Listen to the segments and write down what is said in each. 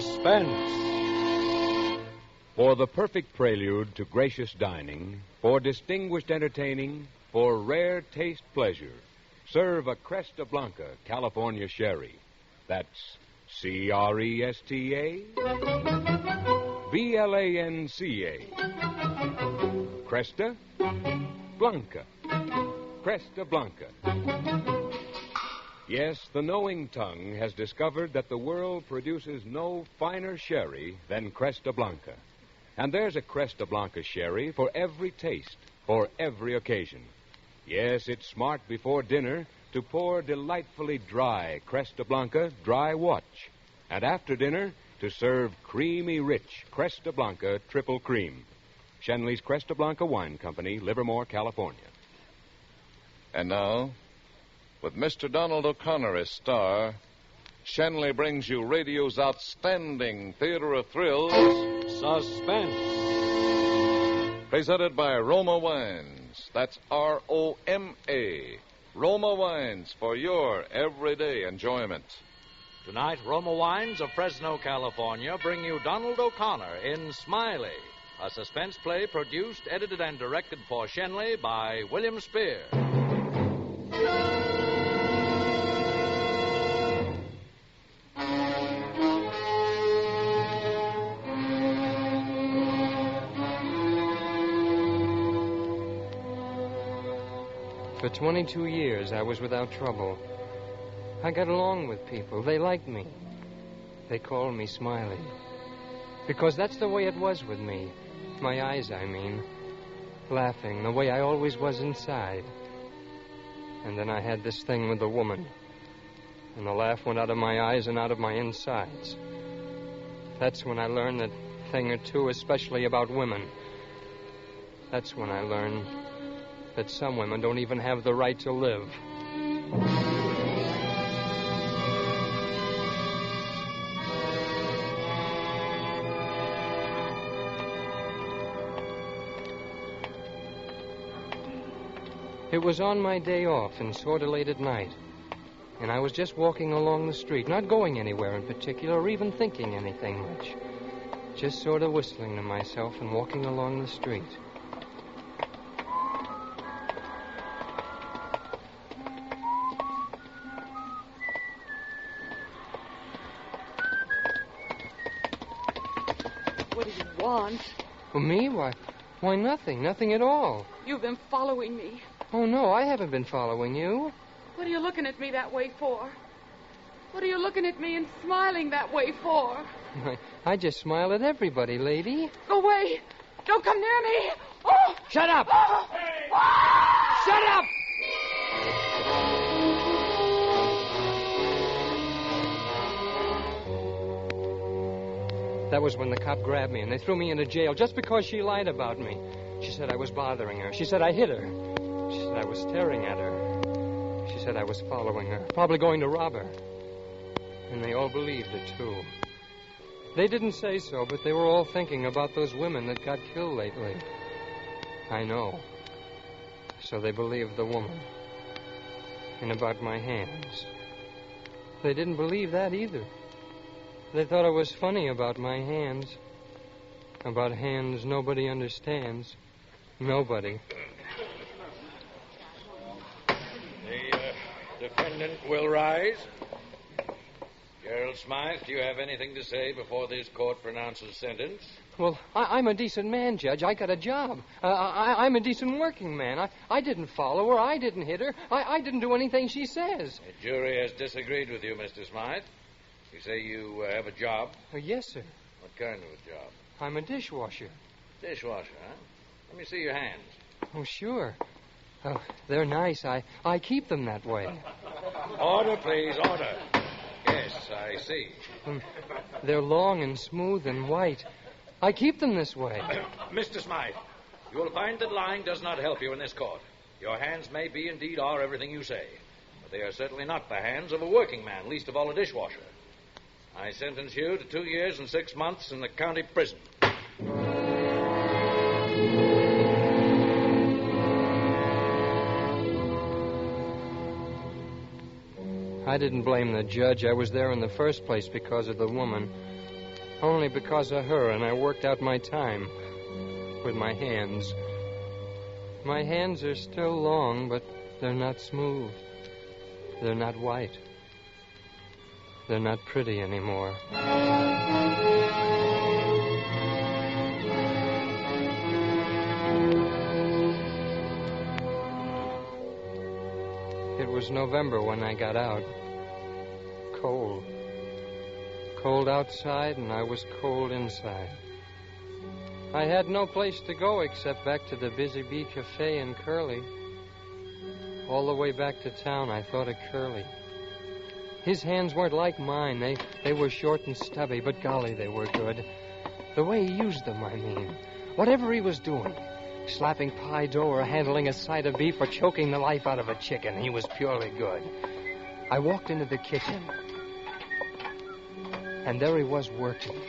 Suspense. For the perfect prelude to gracious dining, for distinguished entertaining, for rare taste pleasure, serve a Cresta Blanca California Sherry. That's Cresta Blanca. Cresta Blanca. Cresta Blanca. Yes, the knowing tongue has discovered that the world produces no finer sherry than Cresta Blanca. And there's a Cresta Blanca sherry for every taste, for every occasion. Yes, it's smart before dinner to pour delightfully dry Cresta Blanca dry watch. And after dinner, to serve creamy rich Cresta Blanca triple cream. Shenley's Cresta Blanca Wine Company, Livermore, California. And now, with Mr. Donald O'Connor as star, Shenley brings you radio's outstanding theater of thrills, Suspense. Presented by Roma Wines. That's R-O-M-A. Roma Wines for your everyday enjoyment. Tonight, Roma Wines of Fresno, California, bring you Donald O'Connor in Smiley, a suspense play produced, edited, and directed for Shenley by William Spear. For 22 years, I was without trouble. I got along with people. They liked me. They called me Smiley. Because that's the way it was with me. My eyes, I mean. Laughing, the way I always was inside. And then I had this thing with the woman. And the laugh went out of my eyes and out of my insides. That's when I learned that thing or two, especially about women. That's when I learned that some women don't even have the right to live. It was on my day off and sort of late at night. And I was just walking along the street, not going anywhere in particular or even thinking anything much. Just sort of whistling to myself and walking along the street. What do you want? For me? Why, nothing. Nothing at all. You've been following me. Oh, no, I haven't been following you. What are you looking at me that way for? What are you looking at me and smiling that way for? I just smile at everybody, lady. Go away. Don't come near me. Oh! Shut up! Oh! Ah! Shut up! That was when the cop grabbed me and they threw me into jail just because she lied about me. She said I was bothering her. She said I hit her. She said I was staring at her. She said I was following her, probably going to rob her. And they all believed it, too. They didn't say so, but they were all thinking about those women that got killed lately. I know. So they believed the woman. And about my hands. They didn't believe that either. They thought it was funny about my hands. About hands nobody understands. Nobody. The defendant will rise. Gerald Smythe, do you have anything to say before this court pronounces sentence? Well, I'm a decent man, Judge. I got a job. I'm a decent working man. I didn't follow her. I didn't hit her. I didn't do anything she says. The jury has disagreed with you, Mr. Smythe. You say you have a job? Yes, sir. What kind of a job? I'm a dishwasher. Dishwasher, huh? Let me see your hands. Oh, sure. Oh, they're nice. I keep them that way. Order, please, order. Yes, I see. They're long and smooth and white. I keep them this way. Mr. Smythe, you will find that lying does not help you in this court. Your hands may be, indeed, are everything you say. But they are certainly not the hands of a working man, least of all a dishwasher. I sentence you to 2 years and 6 months in the county prison. I didn't blame the judge. I was there in the first place because of the woman. Only because of her, and I worked out my time with my hands. My hands are still long, but they're not smooth. They're not white. They're not pretty anymore. It was November when I got out. Cold. Cold outside, and I was cold inside. I had no place to go except back to the Busy Bee Cafe in Curly. All the way back to town, I thought of Curly. His hands weren't like mine. They were short and stubby, but golly, they were good. The way he used them, I mean. Whatever he was doing, slapping pie dough or handling a side of beef or choking the life out of a chicken, he was purely good. I walked into the kitchen, and there he was working.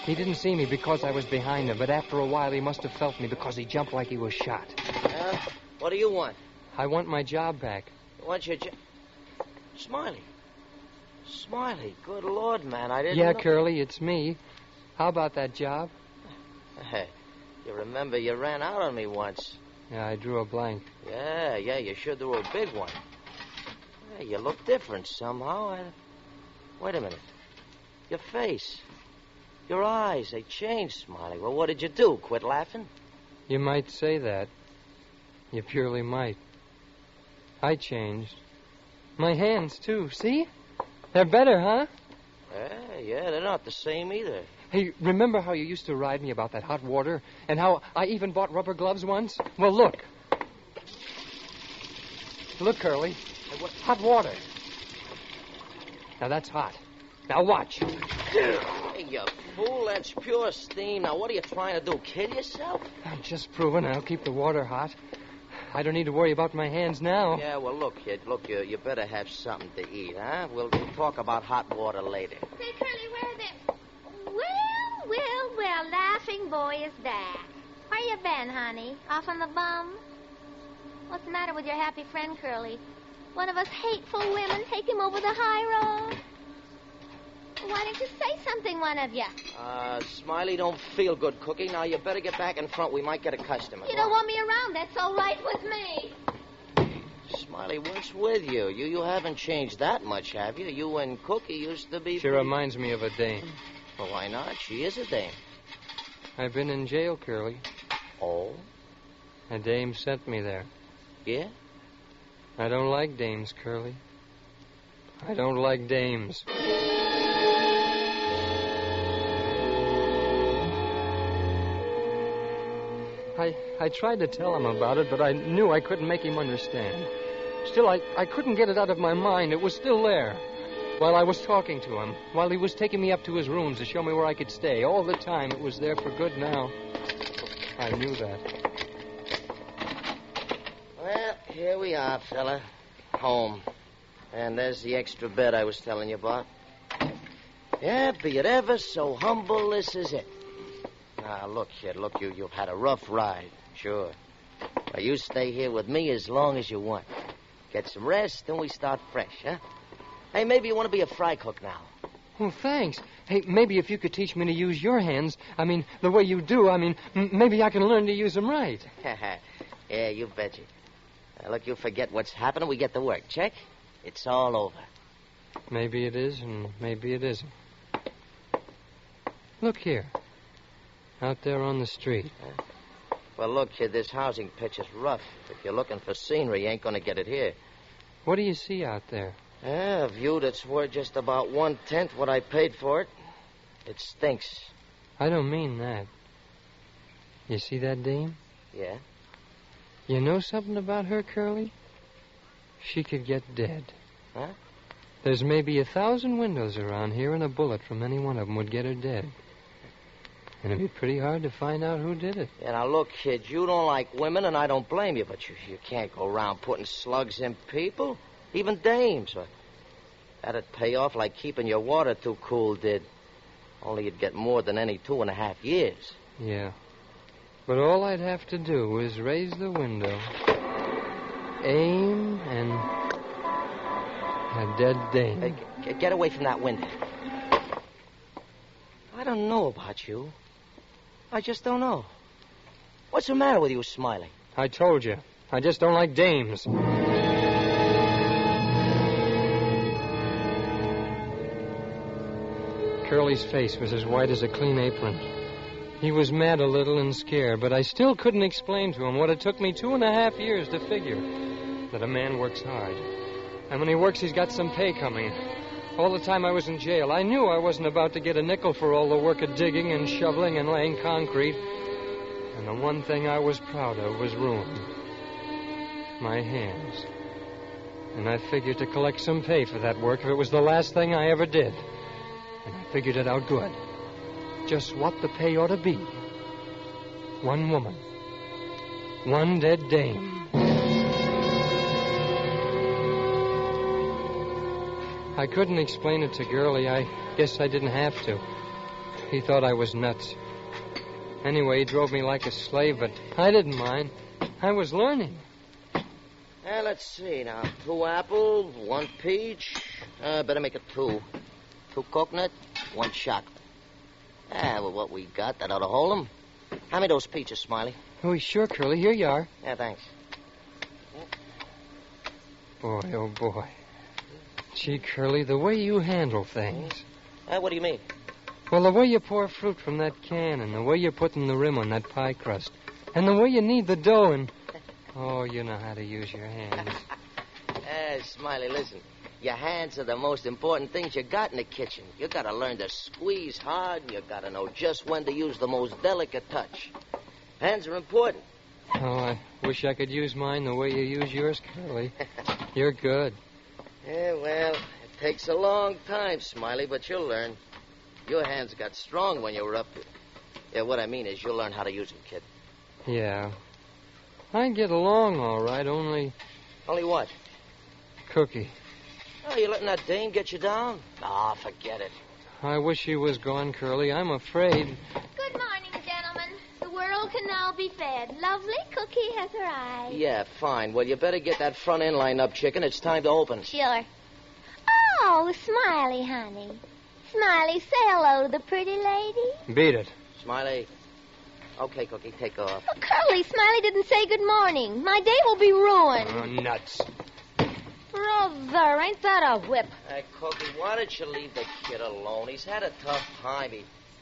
He didn't see me because I was behind him, but after a while he must have felt me because he jumped like he was shot. What do you want? I want my job back. You want your job? Smiley. Smiley, good Lord, man, I didn't Yeah, know... Curly, it's me. How about that job? Hey, you remember you ran out on me once. Yeah, I drew a blank. Yeah, you sure drew a big one. Hey, you look different somehow. Wait a minute. Your face. Your eyes, they changed, Smiley. Well, what did you do? Quit laughing? You might say that. You purely might. I changed. My hands, too. See? They're better, huh? Yeah, they're not the same either. Hey, remember how you used to ride me about that hot water? And how I even bought rubber gloves once? Well, look. Look, Curly. Hey, what? Hot water. Now, that's hot. Now, watch. Hey, you fool, that's pure steam. Now, what are you trying to do, kill yourself? I'm just proving I'll keep the water hot. I don't need to worry about my hands now. Yeah, well, look, kid, you better have something to eat, huh? We'll talk about hot water later. Say, Curly, where are they? Well, laughing boy is back. Where you been, honey? Off on the bum? What's the matter with your happy friend, Curly? One of us hateful women take him over the high road? Why don't you say something, one of you? Smiley don't feel good, Cookie. Now, you better get back in front. We might get a customer. You don't want me around. That's all right with me. Smiley, what's with you? You haven't changed that much, have you? You and Cookie used to be... She reminds me of a dame. Well, why not? She is a dame. I've been in jail, Curly. Oh? A dame sent me there. Yeah? I don't like dames, Curly. I don't like dames. I tried to tell him about it, but I knew I couldn't make him understand. Still, I couldn't get it out of my mind. It was still there. While I was talking to him, while he was taking me up to his rooms to show me where I could stay, all the time it was there for good now. I knew that. Well, here we are, fella. Home. And there's the extra bed I was telling you about. Yeah, be it ever so humble, this is it. Now, look, kid, you've had a rough ride, sure. Now, you stay here with me as long as you want. Get some rest, then we start fresh, huh? Hey, maybe you want to be a fry cook now. Oh, thanks. Hey, maybe if you could teach me to use your hands, the way you do, maybe I can learn to use them right. Yeah, you betcha. Now, look, you forget what's happening, we get to work. Check? It's all over. Maybe it is, and maybe it isn't. Look here. Out there on the street. Well, look, kid, this housing pitch is rough. If you're looking for scenery, you ain't going to get it here. What do you see out there? A view that's worth just about 1/10 what I paid for it. It stinks. I don't mean that. You see that dame? Yeah? You know something about her, Curly? She could get dead. Huh? There's maybe 1,000 windows around here, and a bullet from any one of them would get her dead. And it'd be pretty hard to find out who did it. Yeah, now, look, kid, you don't like women, and I don't blame you, but you can't go around putting slugs in people, even dames. That'd pay off like keeping your water too cool did. Only you'd get more than any 2.5 years. Yeah. But all I'd have to do is raise the window, aim, and a dead dame. Hey, get away from that window. know about you. I just don't know. What's the matter with you, Smiley? I told you. I just don't like dames. Curly's face was as white as a clean apron. He was mad a little and scared, but I still couldn't explain to him what it took me 2.5 years to figure. That a man works hard. And when he works, he's got some pay coming. All the time I was in jail, I knew I wasn't about to get a nickel for all the work of digging and shoveling and laying concrete. And the one thing I was proud of was ruined. My hands. And I figured to collect some pay for that work if it was the last thing I ever did. And I figured it out good. Just what the pay ought to be. 1 woman. 1 dead dame. I couldn't explain it to Gurley. I guess I didn't have to. He thought I was nuts. Anyway, he drove me like a slave, but I didn't mind. I was learning. Let's see now. 2 apple, 1 peach. Better make it 2. 2 coconut, 1 chocolate. Well, what we got, that ought to hold 'em. Hand me those peaches, Smiley. Oh, sure, Curly. Here you are. Yeah, thanks. Boy, oh, boy. Gee, Curly, the way you handle things. What do you mean? Well, the way you pour fruit from that can, and the way you're putting the rim on that pie crust, and the way you knead the dough, and... Oh, you know how to use your hands. Smiley, listen. Your hands are the most important things you got in the kitchen. You got to learn to squeeze hard, and you got to know just when to use the most delicate touch. Hands are important. Oh, I wish I could use mine the way you use yours, Curly. You're good. Yeah, well, it takes a long time, Smiley, but you'll learn. Your hands got strong when you were up. Yeah, what I mean is you'll learn how to use them, kid. Yeah. I get along all right, only... Only what? Cookie. Oh, you letting that dame get you down? Ah, forget it. I wish she was gone, Curly. I'm afraid. Good morning, gentlemen. The world can now be fed. Lovely Cookie has arrived. Yeah, fine. Well, you better get that front end lined up, chicken. It's time to open. Sure. Oh, Smiley, honey. Smiley, say hello to the pretty lady. Beat it. Smiley. Okay, Cookie, take off. Oh, Curly, Smiley didn't say good morning. My day will be ruined. Oh, nuts. Brother, ain't that a whip? Hey, Cookie, why don't you leave the kid alone? He's had a tough time.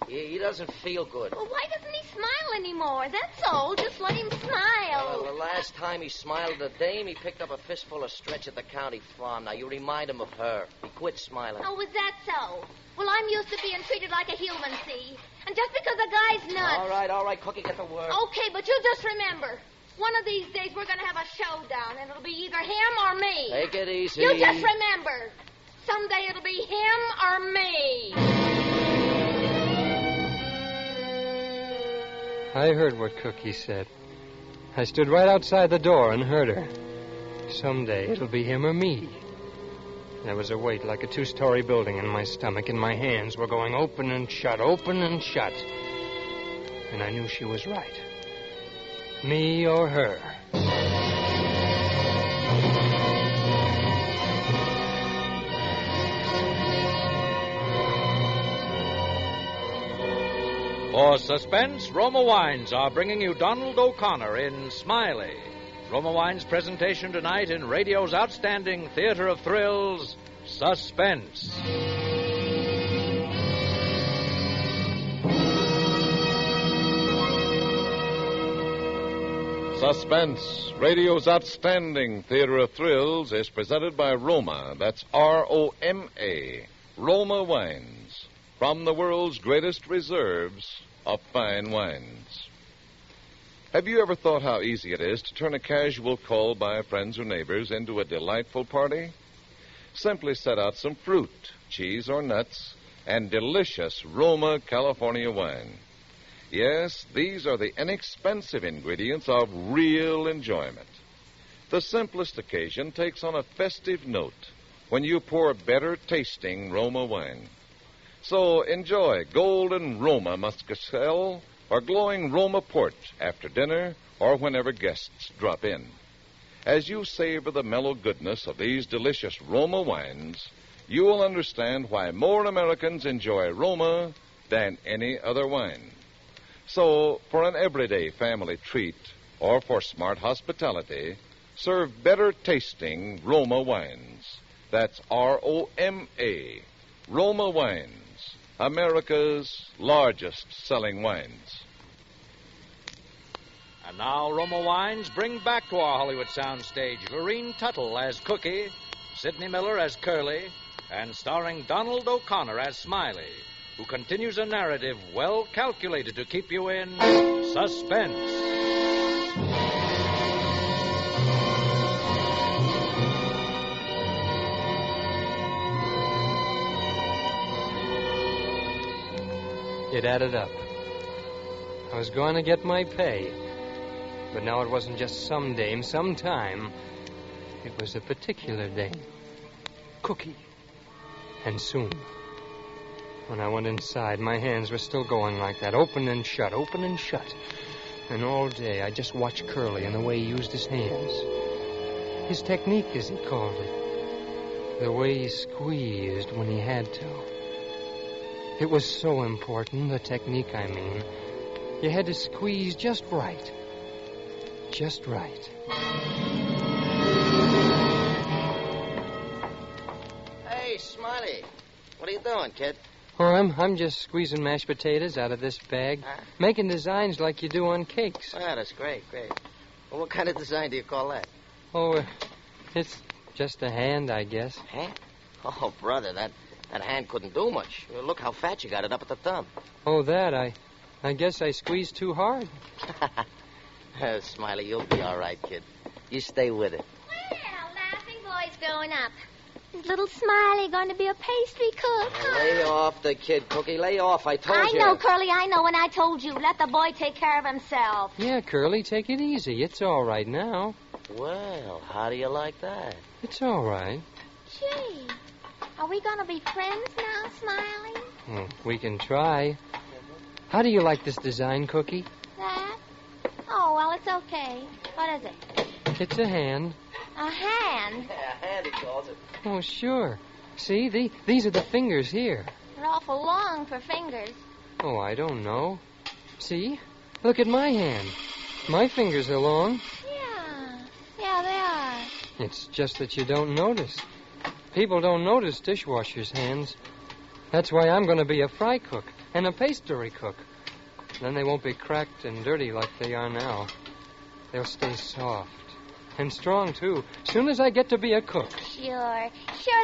He doesn't feel good. Well, why doesn't he smile anymore? That's all. Just let him smile. Well, the last time he smiled at the dame, he picked up a fistful of stretch at the county farm. Now, you remind him of her. He quit smiling. Oh, was that so? Well, I'm used to being treated like a human, see? And just because a guy's nuts... All right, Cookie, get to work. Okay, but you just remember, one of these days we're going to have a showdown, and it'll be either him or me. Take it easy. You just remember, someday it'll be him or me. I heard what Cookie said. I stood right outside the door and heard her. Someday it'll be him or me. There was a weight like a 2-story building in my stomach, and my hands were going open and shut, open and shut. And I knew she was right. Me or her. For Suspense, Roma Wines are bringing you Donald O'Connor in Smiley. Roma Wines' presentation tonight in radio's outstanding theater of thrills, Suspense. Suspense, radio's outstanding theater of thrills, is presented by Roma. That's R-O-M-A. Roma Wines. From the world's greatest reserves of fine wines. Have you ever thought how easy it is to turn a casual call by friends or neighbors into a delightful party? Simply set out some fruit, cheese or nuts, and delicious Roma California wine. Yes, these are the inexpensive ingredients of real enjoyment. The simplest occasion takes on a festive note when you pour better tasting Roma wine. So enjoy golden Roma Muscatel or glowing Roma port after dinner or whenever guests drop in. As you savor the mellow goodness of these delicious Roma wines, you will understand why more Americans enjoy Roma than any other wine. So, for an everyday family treat or for smart hospitality, serve better tasting Roma wines. That's Roma. Roma Wines, America's largest selling wines. And now Roma Wines bring back to our Hollywood soundstage Lorene Tuttle as Cookie, Sidney Miller as Curly, and starring Donald O'Connor as Smiley, who continues a narrative well calculated to keep you in suspense. It added up. I was going to get my pay. But now it wasn't just some dame, sometime. It was a particular dame. Cookie. And soon. When I went inside, my hands were still going like that, open and shut, open and shut. And all day I just watched Curly and the way he used his hands. His technique, as he called it. The way he squeezed when he had to. It was so important, the technique, I mean. You had to squeeze just right. Just right. Hey, Smiley. What are you doing, kid? Oh, I'm just squeezing mashed potatoes out of this bag. Making designs like you do on cakes. Ah, that's great. Well, what kind of design do you call that? Oh, it's just a hand, I guess. Hand? Oh, brother, that hand couldn't do much. Look how fat you got it up at the thumb. Oh, that, I guess I squeezed too hard. Smiley, you'll be all right, kid. You stay with it. Well, laughing boy's growing up. Is little Smiley going to be a pastry cook? Lay off the kid, Cookie. Lay off, I told you. I know, Curly, I know, and I told you. Let the boy take care of himself. Yeah, Curly, take it easy. It's all right now. Well, how do you like that? It's all right. Gee, are we going to be friends now, Smiley? Well, we can try. How do you like this design, Cookie? That? Oh, well, it's okay. What is it? It's a hand. A hand? Yeah, a hand, he calls it. Oh, sure. See, these are the fingers here. They're awful long for fingers. Oh, I don't know. See? Look at my hand. My fingers are long. Yeah, they are. It's just that you don't notice. People don't notice dishwashers' hands. That's why I'm going to be a fry cook and a pastry cook. Then they won't be cracked and dirty like they are now. They'll stay soft. And strong, too. Soon as I get to be a cook. Sure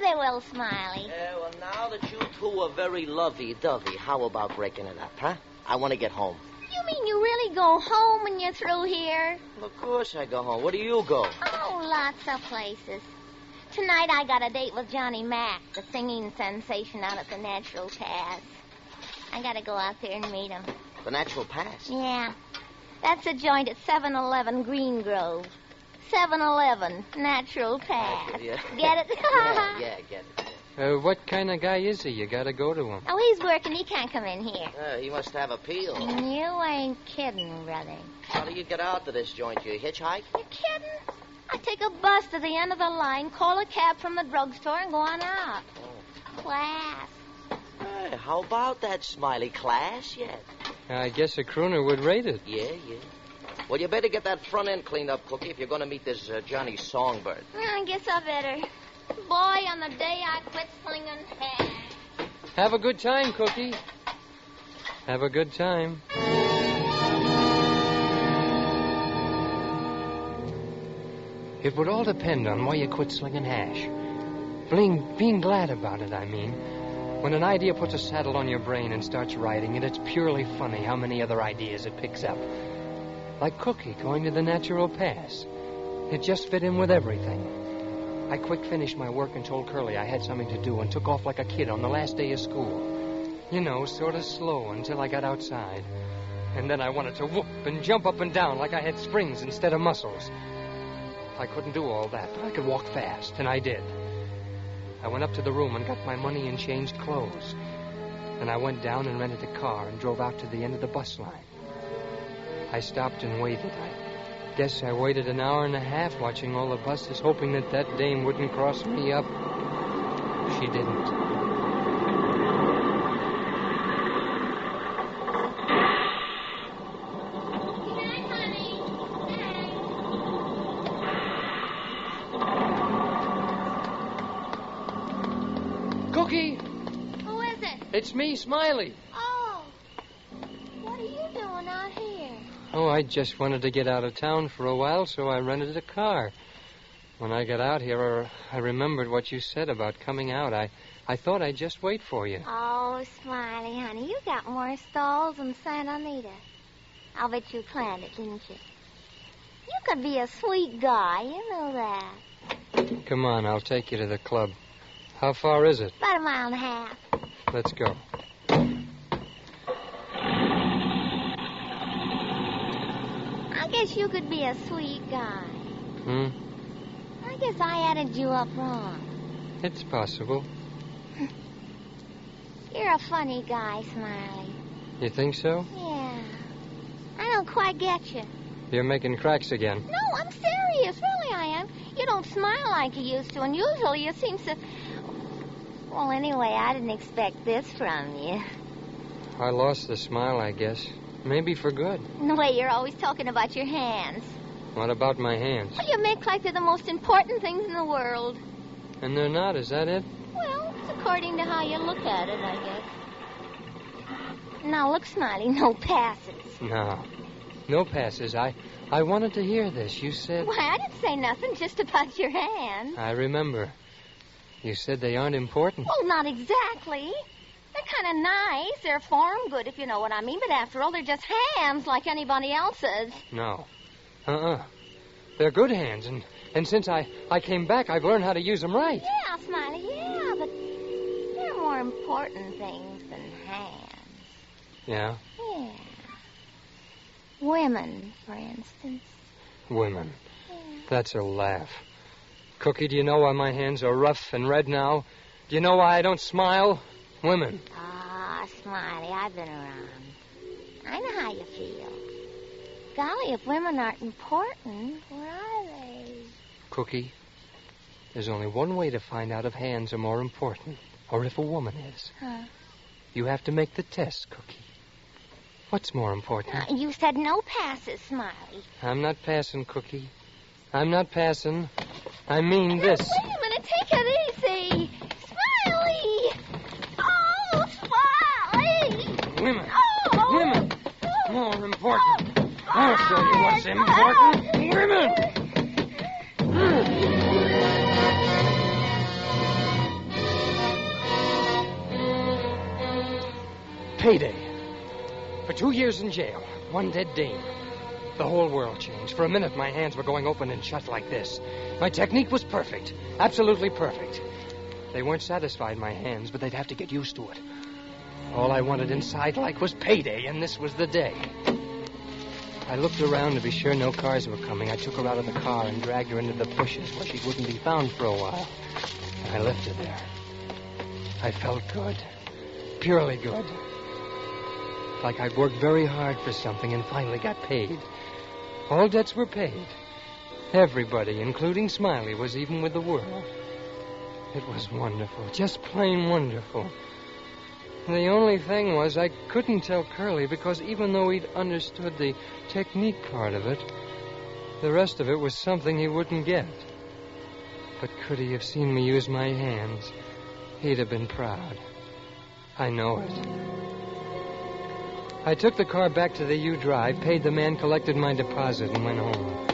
they will, Smiley. Yeah, well, now that you two are very lovey-dovey, how about breaking it up, huh? I want to get home. You mean you really go home when you're through here? Well, of course I go home. Where do you go? Oh, lots of places. Tonight I got a date with Johnny Mack, the singing sensation out at the Natural Pass. I got to go out there and meet him. The Natural Pass? Yeah. That's a joint at 711 Green Grove. 711 Natural Pass. Yeah. Get it? yeah, get it. What kind of guy is he? You got to go to him. Oh, he's working. He can't come in here. He must have appeal. You ain't kidding, brother. How do you get out to this joint? You hitchhike? You kidding? I take a bus to the end of the line, call a cab from the drugstore, and go on out. Oh. Class. Hey, how about that, Smiley? Class yet? I guess a crooner would rate it. Yeah. Well, you better get that front end cleaned up, Cookie, if you're going to meet this Johnny Songbird. I guess I better. Boy, on the day I quit slinging hash. Have a good time, Cookie. Have a good time. It would all depend on why you quit slinging hash. Being glad about it, I mean. When an idea puts a saddle on your brain and starts riding it, it's purely funny how many other ideas it picks up. Like Cookie going to the Natural Pass. It just fit in with everything. I quick finished my work and told Curly I had something to do and took off like a kid on the last day of school. You know, sort of slow until I got outside. And then I wanted to whoop and jump up and down like I had springs instead of muscles. I couldn't do all that, but I could walk fast, and I did. I went up to the room and got my money and changed clothes. Then I went down and rented a car and drove out to the end of the bus line. I stopped and waited. I guess I waited an hour and a half watching all the buses, hoping that dame wouldn't cross me up. She didn't. It's me, Smiley. Oh, what are you doing out here? Oh, I just wanted to get out of town for a while, so I rented a car. When I got out here, I remembered what you said about coming out. I thought I'd just wait for you. Oh, Smiley, honey, you got more stalls than Santa Anita. I'll bet you planned it, didn't you? You could be a sweet guy, you know that. Come on, I'll take you to the club. How far is it? About a mile and a half. Let's go. I guess you could be a sweet guy. I guess I added you up wrong. It's possible. You're a funny guy, Smiley. You think so? Yeah. I don't quite get you. You're making cracks again. No, I'm serious. Really, I am. You don't smile like you used to, and usually you seem so... Well, anyway, I didn't expect this from you. I lost the smile, I guess. Maybe for good. The way you're always talking about your hands. What about my hands? Well, you make like they're the most important things in the world. And they're not, is that it? Well, it's according to how you look at it, I guess. Now, look, Smiley, no passes. No. No passes. I wanted to hear this. You said... Why, I didn't say nothing just about your hands. I remember. You said they aren't important. Well, not exactly. They're kind of nice. They're form good, if you know what I mean. But after all, they're just hands like anybody else's. No. They're good hands, and since I came back, I've learned how to use them right. Yeah, Smiley, yeah, but there are more important things than hands. Yeah? Yeah. Women, for instance. Women. Yeah. That's a laugh. Cookie, do you know why my hands are rough and red now? Do you know why I don't smile? Women. Ah, Smiley, I've been around. I know how you feel. Golly, if women aren't important, where are they? Cookie, there's only one way to find out if hands are more important, or if a woman is. Huh? You have to make the test, Cookie. What's more important? You said no passes, Smiley. I'm not passing, Cookie. I'm not passing. I mean this. Wait a minute, take it easy. Smiley! Oh, Smiley! Women. Oh! Women. More important. I'll show you what's important. Women. Payday. For 2 years in jail, one dead dame. The whole world changed. For a minute, my hands were going open and shut like this. My technique was perfect. Absolutely perfect. They weren't satisfied, my hands, but they'd have to get used to it. All I wanted inside like was payday, and this was the day. I looked around to be sure no cars were coming. I took her out of the car and dragged her into the bushes where she wouldn't be found for a while. And I left her there. I felt good. Purely good. Like I'd worked very hard for something and finally got paid. All debts were paid. Everybody, including Smiley, was even with the world. It was wonderful. Just plain wonderful. The only thing was I couldn't tell Curly because even though he'd understood the technique part of it, the rest of it was something he wouldn't get. But could he have seen me use my hands, he'd have been proud. I know it. I took the car back to the U Drive, paid the man, collected my deposit, and went home.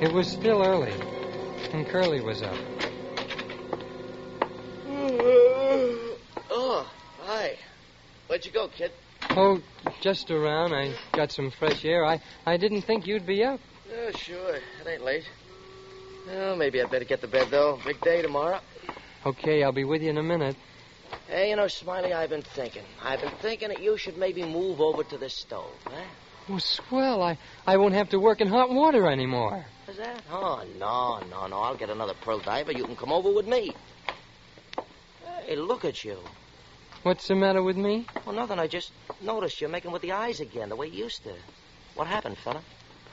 It was still early, and Curly was up. Oh, hi. Where'd you go, kid? Oh, just around. I got some fresh air. I didn't think you'd be up. Yeah, sure. It ain't late. Well, maybe I'd better get to bed, though. Big day tomorrow. Okay, I'll be with you in a minute. Hey, you know, Smiley, I've been thinking that you should maybe move over to the stove, huh? Oh, swell. I won't have to work in hot water anymore. What's that? Oh, no. I'll get another pearl diver. You can come over with me. Hey, look at you. What's the matter with me? Well, nothing. I just noticed you're making with the eyes again, the way you used to. What happened, fella?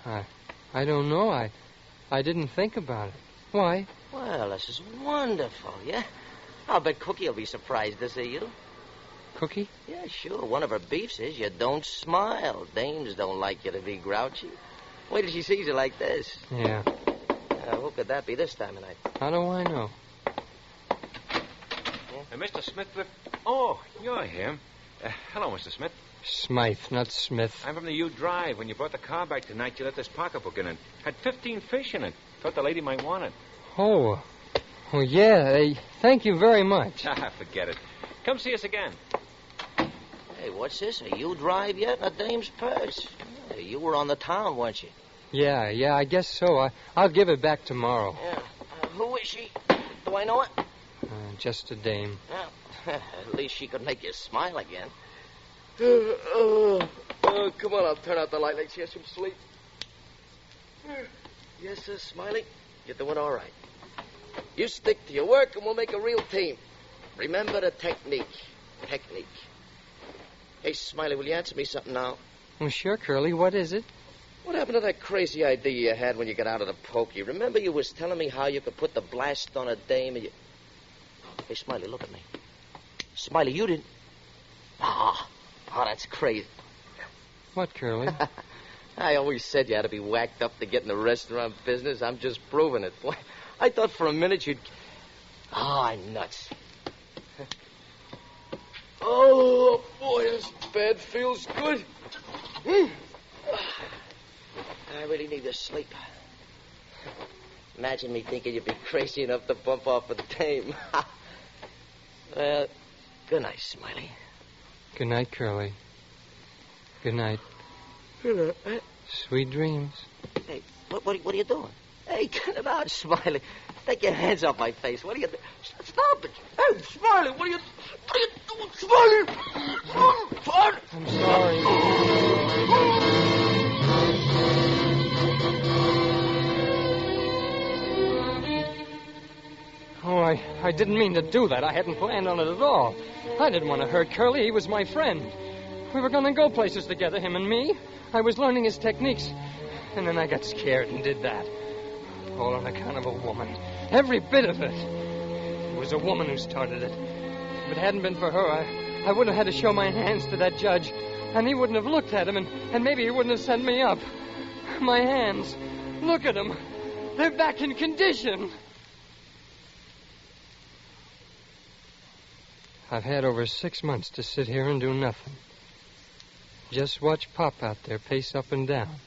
I don't know. I didn't think about it. Why? Well, this is wonderful, yeah? I'll bet Cookie will be surprised to see you. Cookie? Yeah, sure. One of her beefs is you don't smile. Dames don't like you to be grouchy. Wait till she sees you like this. Yeah. Who could that be this time of night? How do I know? Yeah, Mr. Smith, oh, you're him. Hello, Mr. Smith. Smythe, not Smith. I'm from the U Drive. When you brought the car back tonight, you left this pocketbook in it. Had 15 fish in it. Thought the lady might want it. Oh, yeah. Thank you very much. Forget it. Come see us again. Hey, what's this? A U-Drive yet? A dame's purse. Hey, you were on the town, weren't you? Yeah, I guess so. I'll give it back tomorrow. Yeah. Who is she? Do I know it? Just a dame. Well, at least she could make you smile again. Come on, I'll turn out the light. Let's get some sleep. Yes, sir, Smiley. You're doing all right. You stick to your work, and we'll make a real team. Remember the technique. Technique. Hey, Smiley, will you answer me something now? Well, sure, Curly. What is it? What happened to that crazy idea you had when you got out of the pokey? Remember you was telling me how you could put the blast on a dame and you... Hey, Smiley, look at me. Smiley, you didn't... Oh, that's crazy. What, Curly? I always said you had to be whacked up to get in the restaurant business. I'm just proving it. I thought for a minute you'd... Oh, I'm nuts. Oh, boy, this bed feels good. I really need to sleep. Imagine me thinking you'd be crazy enough to bump off a dame. Well, good night, Smiley. Good night, Curly. Good night. Good night. Sweet dreams. Hey, what are you doing? Hey, cut it out, Smiley. Take your hands off my face. What are you doing? Stop it. Hey, Smiley, what are you doing? Smiley! I'm sorry. Oh, I didn't mean to do that. I hadn't planned on it at all. I didn't want to hurt Curly. He was my friend. We were going to go places together, him and me. I was learning his techniques. And then I got scared and did that. All on account of a woman. Every bit of it. It was a woman who started it. If it hadn't been for her, I wouldn't have had to show my hands to that judge. And he wouldn't have looked at him, and maybe he wouldn't have sent me up. My hands. Look at them. They're back in condition. I've had over 6 months to sit here and do nothing. Just watch Pop out there pace up and down.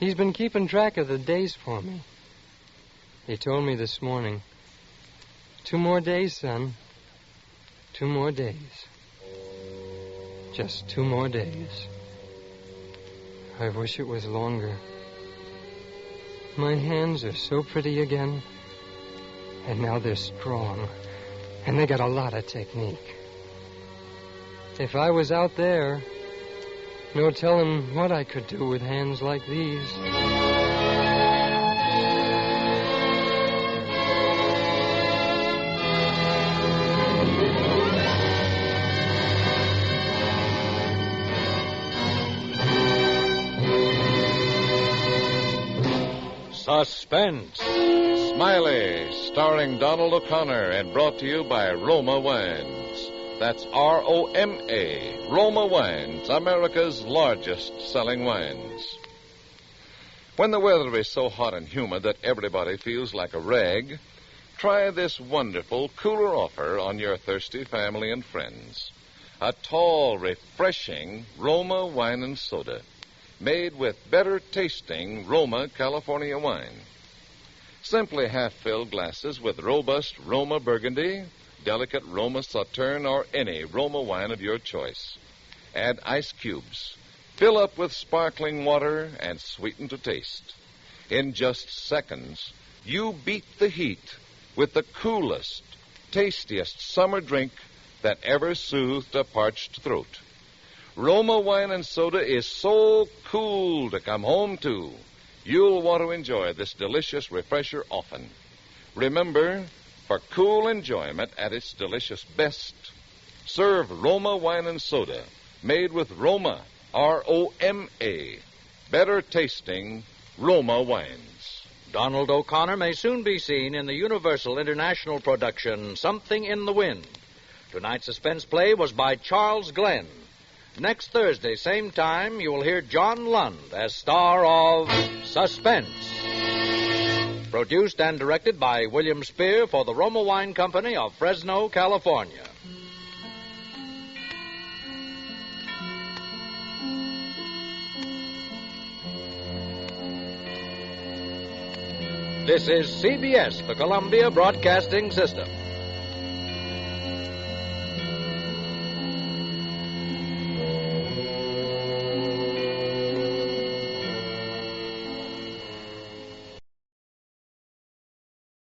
He's been keeping track of the days for me. He told me this morning, 2 more days, son. 2 more days. Just 2 more days. I wish it was longer. My hands are so pretty again. And now they're strong. And they got a lot of technique. If I was out there, no telling what I could do with hands like these. Suspense. Smiley, starring Donald O'Connor and brought to you by Roma Wines. That's R-O-M-A, Roma Wines, America's largest selling wines. When the weather is so hot and humid that everybody feels like a rag, try this wonderful cooler offer on your thirsty family and friends. A tall, refreshing Roma wine and soda, made with better-tasting Roma California wine. Simply half-filled glasses with robust Roma Burgundy, delicate Roma Sauterne, or any Roma wine of your choice. Add ice cubes. Fill up with sparkling water and sweeten to taste. In just seconds, you beat the heat with the coolest, tastiest summer drink that ever soothed a parched throat. Roma wine and soda is so cool to come home to. You'll want to enjoy this delicious refresher often. Remember, for cool enjoyment at its delicious best, serve Roma wine and soda, made with Roma, R-O-M-A, better tasting Roma wines. Donald O'Connor may soon be seen in the Universal International production Something in the Wind. Tonight's suspense play was by Charles Glenn. Next Thursday, same time, you will hear John Lund as star of Suspense. Produced and directed by William Spear for the Roma Wine Company of Fresno, California. This is CBS, the Columbia Broadcasting System.